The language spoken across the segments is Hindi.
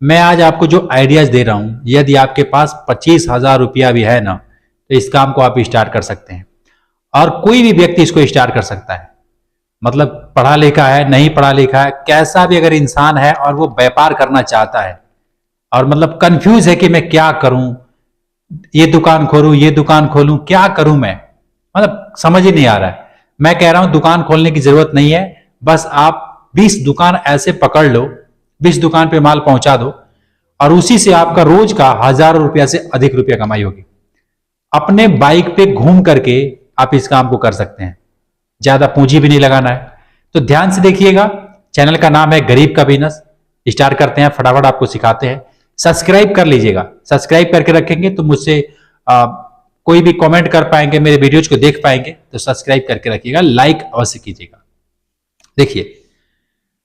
मैं आज आपको जो आइडियाज दे रहा हूं, यदि आपके पास 25,000 रुपया भी है ना, तो इस काम को आप स्टार्ट कर सकते हैं। और कोई भी व्यक्ति इसको स्टार्ट कर सकता है। मतलब पढ़ा लिखा है, नहीं पढ़ा लिखा है, कैसा भी अगर इंसान है और वो व्यापार करना चाहता है और मतलब कंफ्यूज है कि मैं क्या करूं, ये दुकान खोलूं, ये दुकान खोलूं, क्या करूं मैं, मतलब समझ ही नहीं आ रहा है। मैं कह रहा हूं दुकान खोलने की जरूरत नहीं है। बस आप 20 दुकान ऐसे पकड़ लो, 20 दुकान पे माल पहुंचा दो और उसी से आपका रोज का हजारों रुपया से अधिक रुपया कमाई होगी। अपने बाइक पे घूम करके आप इस काम को कर सकते हैं। ज्यादा पूंजी भी नहीं लगाना है। तो ध्यान से देखिएगा। चैनल का नाम है गरीब का बिजनेस। स्टार्ट करते हैं, फटाफट आपको सिखाते हैं। सब्सक्राइब कर लीजिएगा। सब्सक्राइब करके रखेंगे तो मुझसे कोई भी कमेंट कर पाएंगे, मेरे वीडियोज को देख पाएंगे। तो सब्सक्राइब करके रखिएगा, लाइक अवश्य कीजिएगा। देखिए,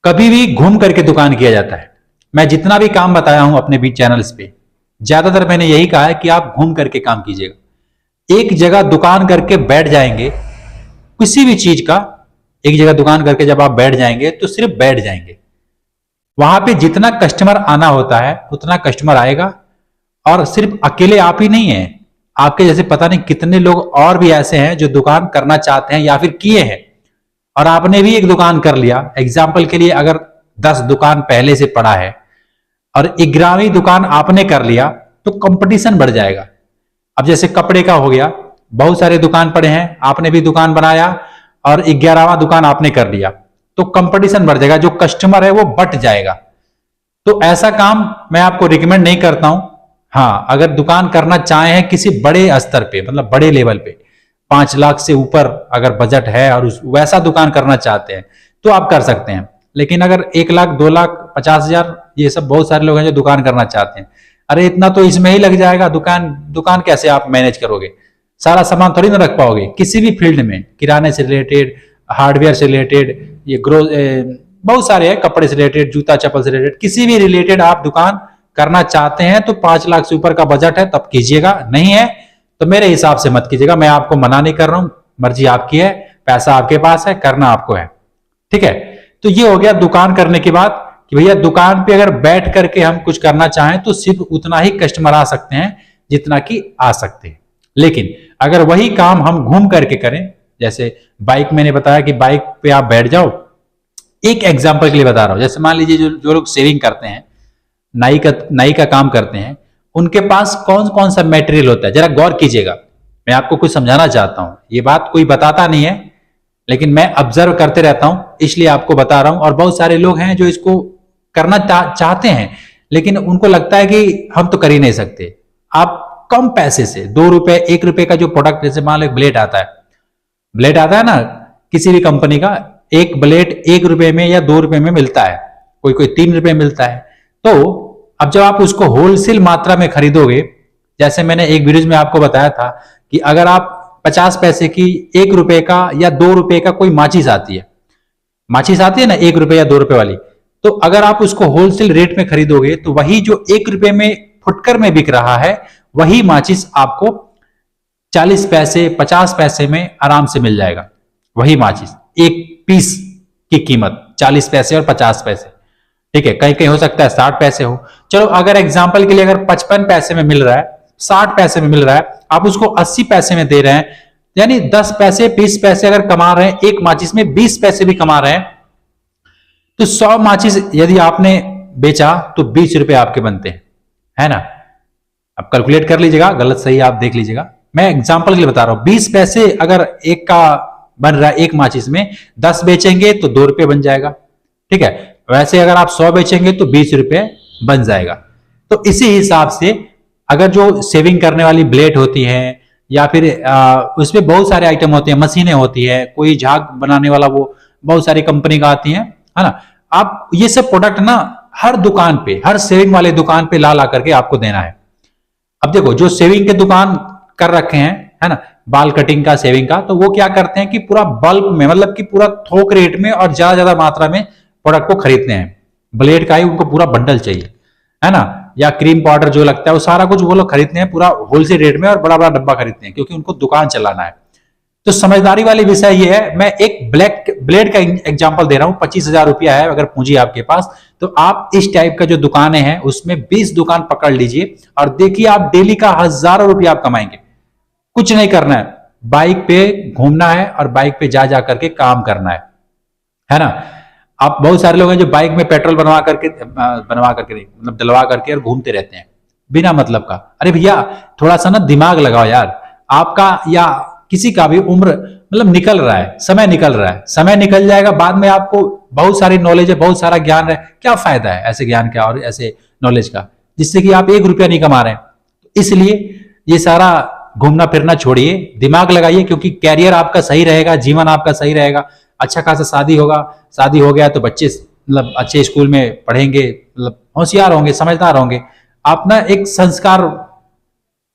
कभी भी घूम करके दुकान किया जाता है। मैं जितना भी काम बताया हूं अपने बीच चैनल्स पे, ज्यादातर मैंने यही कहा है कि आप घूम करके काम कीजिएगा। एक जगह दुकान करके बैठ जाएंगे, किसी भी चीज का एक जगह दुकान करके जब आप बैठ जाएंगे तो सिर्फ बैठ जाएंगे। वहां पे जितना कस्टमर आना होता है उतना कस्टमर आएगा। और सिर्फ अकेले आप ही नहीं है, आपके जैसे पता नहीं कितने लोग और भी ऐसे हैं जो दुकान करना चाहते हैं या फिर किए हैं। और आपने भी एक दुकान कर लिया। एग्जाम्पल के लिए, अगर 10 दुकान पहले से पड़ा है और 11वीं दुकान आपने कर लिया तो कंपटीशन बढ़ जाएगा। अब जैसे कपड़े का हो गया, बहुत सारे दुकान पड़े हैं, आपने भी दुकान बनाया और 11वां दुकान आपने कर लिया तो कंपटीशन बढ़ जाएगा, जो कस्टमर है वो बट जाएगा। तो ऐसा काम मैं आपको रिकमेंड नहीं करता हूं। हाँ, अगर दुकान करना चाहें किसी बड़े स्तर पे, मतलब बड़े लेवल पे, 5 लाख से ऊपर अगर बजट है और वैसा दुकान करना चाहते हैं तो आप कर सकते हैं। लेकिन अगर 1 लाख, 2 लाख, 50,000, ये सब बहुत सारे लोग हैं जो दुकान करना चाहते हैं। अरे इतना तो इसमें ही लग जाएगा, दुकान कैसे आप मैनेज करोगे? सारा सामान थोड़ी ना रख पाओगे। किसी भी फील्ड में, किराने से रिलेटेड, हार्डवेयर से रिलेटेड, ये बहुत सारे हैं, कपड़े से रिलेटेड, जूता चप्पल से रिलेटेड, किसी भी रिलेटेड आप दुकान करना चाहते हैं तो 5 लाख से ऊपर का बजट है तब कीजिएगा। नहीं है तो मेरे हिसाब से मत कीजिएगा। मैं आपको मना नहीं कर रहा हूं, मर्जी आपकी है, पैसा आपके पास है, करना आपको है। ठीक है, तो ये हो गया दुकान करने के बाद कि भैया दुकान पे अगर बैठ करके हम कुछ करना चाहें तो सिर्फ उतना ही कस्टमर आ सकते हैं जितना कि आ सकते हैं। लेकिन अगर वही काम हम घूम करके करें, जैसे बाइक, मैंने बताया कि बाइक पे आप बैठ जाओ। एक एग्जांपल के लिए बता रहा हूं, जैसे मान लीजिए जो लोग सेविंग करते हैं, नाई का काम करते हैं, उनके पास कौन कौन सा मटेरियल होता है, जरा गौर कीजिएगा। मैं आपको कुछ समझाना चाहता हूं। ये बात कोई बताता नहीं है, लेकिन मैं ऑब्जर्व करते रहता हूं, इसलिए आपको बता रहा हूं। और बहुत सारे लोग हैं जो इसको करना चाहते हैं, लेकिन उनको लगता है कि हम तो कर ही नहीं सकते। आप कम पैसे से 2 रुपए, 1 रुपए का जो प्रोडक्ट, जैसे मान लो ब्लेड आता है ना, किसी भी कंपनी का, एक ब्लेड 1 रुपए में या 2 रुपए में मिलता है, कोई 3 रुपए मिलता है। तो अब जब आप उसको होलसेल मात्रा में खरीदोगे, जैसे मैंने एक वीडियो में आपको बताया था कि अगर आप 50 पैसे की 1 रुपए का या 2 रुपए का कोई माचिस आती है ना, 1 रुपए या 2 रुपए वाली, तो अगर आप उसको होलसेल रेट में खरीदोगे तो वही जो 1 रुपए में फुटकर में बिक रहा है, वही माचिस आपको 40 पैसे, 50 पैसे में आराम से मिल जाएगा। वही माचिस, एक पीस की कीमत 40 पैसे और 50 पैसे। ठीक है, कहीं कहीं हो सकता है 60 पैसे हो। चलो, अगर एग्जाम्पल के लिए अगर 55 पैसे में मिल रहा है, 60 पैसे में मिल रहा है, आप उसको 80 पैसे में दे रहे हैं, यानी 10 पैसे, 20 पैसे अगर कमा रहे हैं, एक माचिस में 20 पैसे भी कमा रहे हैं, तो 100 माचिस यदि आपने बेचा तो 20 रुपए आपके बनते हैं, है ना? अब कैलकुलेट कर लीजिएगा, गलत सही आप देख लीजिएगा। मैं एग्जाम्पल के लिए बता रहा हूं। 20 पैसे अगर एक का बन रहा है, एक माचिस में 10 बेचेंगे तो 2 रुपए बन जाएगा। ठीक है, वैसे अगर आप 100 बेचेंगे तो 20 रुपए बन जाएगा। तो इसी हिसाब से अगर जो सेविंग करने वाली ब्लेड होती है या फिर उसमें बहुत सारे आइटम होते हैं, मशीनें होती है, कोई झाग बनाने वाला, वो बहुत सारी कंपनी का आती है ना, आप ये सब प्रोडक्ट ना हर दुकान पे, हर सेविंग वाले दुकान पे ला करके आपको देना है। अब देखो, जो सेविंग के दुकान कर रखे हैं, है ना, बाल कटिंग का, सेविंग का, तो वो क्या करते हैं कि पूरा बल्क में, मतलब कि पूरा थोक रेट में और ज्यादा मात्रा में प्रोडक्ट को खरीदते हैं। ब्लेड का ही उनको पूरा बंडल चाहिए, है ना, या क्रीम पाउडर जो लगता है वो सारा कुछ वो लोग खरीदते हैं पूरा होलसेल रेट में और बड़ा बड़ा डब्बा खरीदते हैं, क्योंकि उनको दुकान चलाना है। तो समझदारी वाली विषय ये है। मैं एक ब्लेड का एग्जांपल दे रहा हूं। 25,000 रुपया है अगर पूंजी आपके पास, तो तो आप इस टाइप का जो दुकानें हैं उसमें 20 दुकान पकड़ लीजिए और देखिए आप डेली का हजारों रुपया आप कमाएंगे। कुछ नहीं करना है, बाइक पे घूमना है और बाइक पे जा जा करके काम करना है ना। आप बहुत सारे लोग हैं जो बाइक में पेट्रोल बनवा करके नहीं, मतलब डलवा करके और घूमते रहते हैं बिना मतलब का। अरे भैया थोड़ा सा ना दिमाग लगाओ यार, आपका या किसी का भी उम्र मतलब निकल रहा है, समय निकल रहा है, समय निकल जाएगा, बाद में आपको बहुत सारी नॉलेज है, बहुत सारा ज्ञान है, क्या फायदा है ऐसे ज्ञान का और ऐसे नॉलेज का जिससे कि आप 1 रुपया नहीं कमा रहे हैं। इसलिए ये सारा घूमना फिरना छोड़िए, दिमाग लगाइए, क्योंकि कैरियर आपका सही रहेगा, जीवन आपका सही रहेगा, अच्छा खासा शादी होगा, शादी हो गया तो बच्चे मतलब अच्छे स्कूल में पढ़ेंगे, मतलब होशियार होंगे, समझदार होंगे, आप ना एक संस्कार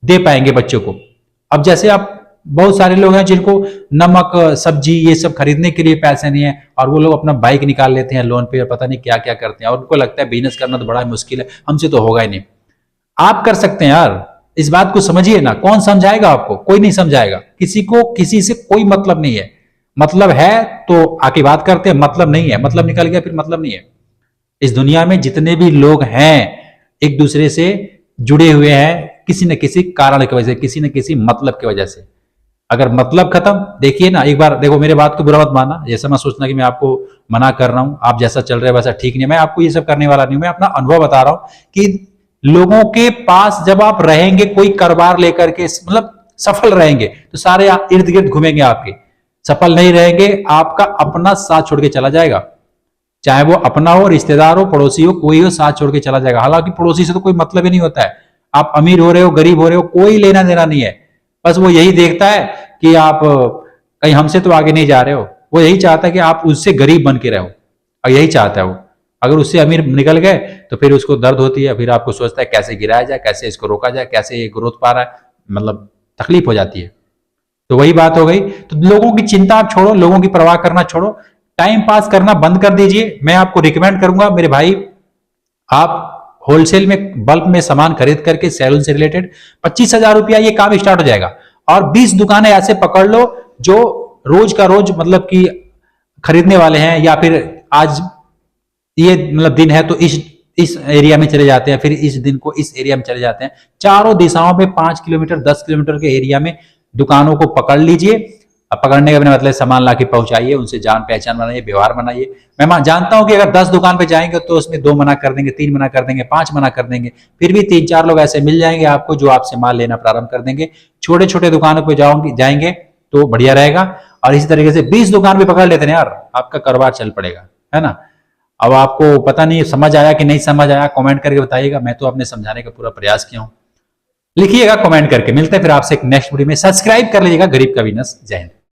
दे पाएंगे बच्चों को। अब जैसे आप बहुत सारे लोग हैं जिनको नमक सब्जी ये सब खरीदने के लिए पैसे नहीं है और वो लोग अपना बाइक निकाल लेते हैं लोन पे और पता नहीं क्या क्या करते हैं और उनको लगता है बिजनेस करना तो बड़ा मुश्किल है, हमसे तो होगा ही नहीं। आप कर सकते हैं यार, इस बात को समझिए ना। कौन समझाएगा आपको? कोई नहीं समझाएगा, किसी को किसी से कोई मतलब नहीं है। मतलब है तो आके बात करते हैं, मतलब नहीं है, मतलब निकल गया फिर मतलब नहीं है। इस दुनिया में जितने भी लोग हैं एक दूसरे से जुड़े हुए हैं किसी न किसी कारण की वजह से, किसी न किसी मतलब की वजह से। अगर मतलब खत्म, देखिए ना, एक बार देखो, मेरे बात को बुरा मत मानना, जैसा मैं सोचना कि मैं आपको मना कर रहा हूं, आप जैसा चल रहे हैं वैसा ठीक नहीं है, मैं आपको ये सब करने वाला नहीं हूं। मैं अपना अनुभव बता रहा हूं कि लोगों के पास जब आप रहेंगे कोई कारोबार लेकर के, मतलब सफल रहेंगे, तो सारे इर्द गिर्द घूमेंगे आपके। सफल नहीं रहेंगे, आपका अपना साथ छोड़ के चला जाएगा, चाहे वो अपना हो, रिश्तेदार हो, पड़ोसी हो, कोई हो, साथ छोड़ के चला जाएगा। हालांकि पड़ोसी से तो कोई मतलब ही नहीं होता है, आप अमीर हो रहे हो, गरीब हो रहे हो, कोई लेना देना नहीं है। बस वो यही देखता है कि आप कहीं हमसे तो आगे नहीं जा रहे हो, वो यही चाहता है कि आप उससे गरीब बन के रहो, और यही चाहता है वो। अगर उससे अमीर निकल गए तो फिर उसको दर्द होती है, फिर आपको सोचता है कैसे गिराया जाए, कैसे इसको रोका जाए, कैसे ये ग्रोथ पा रहा है, मतलब तकलीफ हो जाती है। तो वही बात हो गई। तो लोगों की चिंता आप छोड़ो, लोगों की परवाह करना छोड़ो, टाइम पास करना बंद कर दीजिए। मैं आपको रिकमेंड करूंगा मेरे भाई, आप होलसेल में बल्क में सामान खरीद करके सैलून से रिलेटेड 25,000 रुपया ये काम स्टार्ट हो जाएगा। और 20 दुकानें ऐसे पकड़ लो जो रोज का रोज मतलब कि खरीदने वाले हैं, या फिर आज ये मतलब दिन है तो इस एरिया में चले जाते हैं, फिर इस दिन को इस एरिया में चले जाते हैं। चारों दिशाओं में 5 किलोमीटर 10 किलोमीटर के एरिया में दुकानों को पकड़ लीजिए। अब पकड़ने का मतलब सामान ला के पहुंचाइए, उनसे जान पहचान बनाइए, व्यवहार बनाइए। मैं जानता हूं कि अगर 10 दुकान पे जाएंगे तो उसमें 2 मना कर देंगे, 3 मना कर देंगे, 5 मना कर देंगे, फिर भी 3-4 लोग ऐसे मिल जाएंगे आपको जो आपसे माल लेना प्रारंभ कर देंगे। छोटे छोटे दुकानों पे जाएंगे तो बढ़िया रहेगा। और इसी तरीके से 20 दुकान भी पकड़ लेते हैं यार, आपका कारोबार चल पड़ेगा, है ना। अब आपको पता नहीं समझ आया कि नहीं समझ आया, कमेंट करके बताइएगा। मैं तो अपने समझाने का पूरा प्रयास किया हूं, लिखिएगा कमेंट करके। मिलते हैं फिर आपसे एक नेक्स्ट वीडियो में। सब्सक्राइब कर लीजिएगा गरीब का बिजनेस। जय हिंद।